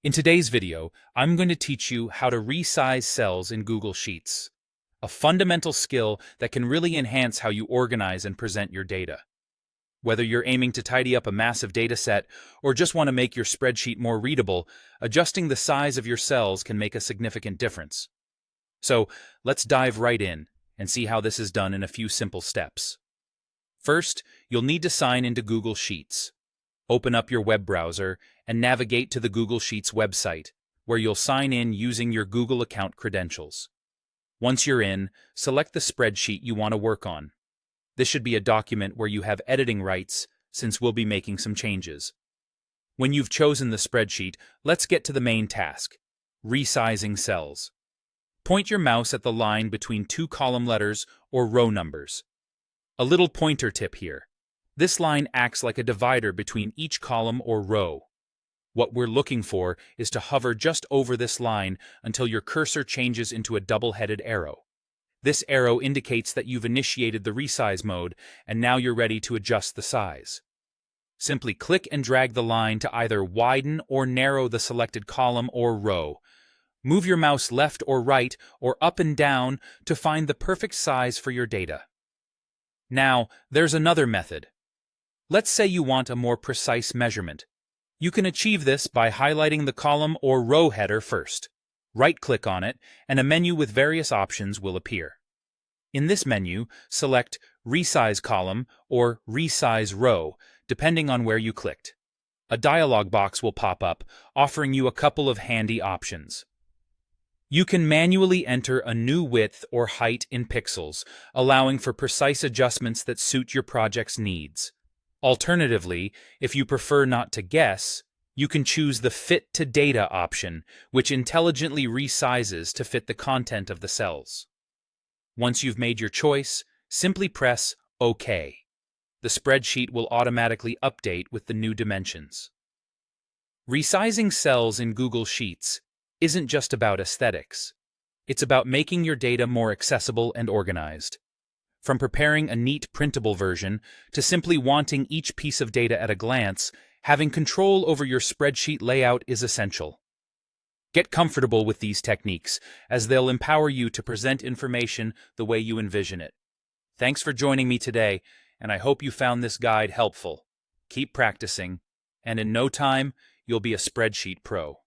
In today's video, I'm going to teach you how to resize cells in Google Sheets, a fundamental skill that can really enhance how you organize and present your data. Whether you're aiming to tidy up a massive data set or just want to make your spreadsheet more readable, adjusting the size of your cells can make a significant difference. So let's dive right in and see how this is done in a few simple steps. First, you'll need to sign into Google Sheets. Open up your web browser and navigate to the Google Sheets website, where you'll sign in using your Google account credentials. Once you're in, select the spreadsheet you want to work on. This should be a document where you have editing rights, since we'll be making some changes. When you've chosen the spreadsheet, let's get to the main task: resizing cells. Point your mouse at the line between two column letters or row numbers. A little pointer tip here. This line acts like a divider between each column or row. What we're looking for is to hover just over this line until your cursor changes into a double-headed arrow. This arrow indicates that you've initiated the resize mode and now you're ready to adjust the size. Simply click and drag the line to either widen or narrow the selected column or row. Move your mouse left or right or up and down to find the perfect size for your data. Now, there's another method. Let's say you want a more precise measurement. You can achieve this by highlighting the column or row header first. Right-click on it, and a menu with various options will appear. In this menu, select Resize Column or Resize Row, depending on where you clicked. A dialog box will pop up, offering you a couple of handy options. You can manually enter a new width or height in pixels, allowing for precise adjustments that suit your project's needs. Alternatively, if you prefer not to guess, you can choose the Fit to Data option, which intelligently resizes to fit the content of the cells. Once you've made your choice, simply press OK. The spreadsheet will automatically update with the new dimensions. Resizing cells in Google Sheets isn't just about aesthetics. It's about making your data more accessible and organized. From preparing a neat printable version to simply wanting each piece of data at a glance, having control over your spreadsheet layout is essential. Get comfortable with these techniques, as they'll empower you to present information the way you envision it. Thanks for joining me today, and I hope you found this guide helpful. Keep practicing, and in no time, you'll be a spreadsheet pro.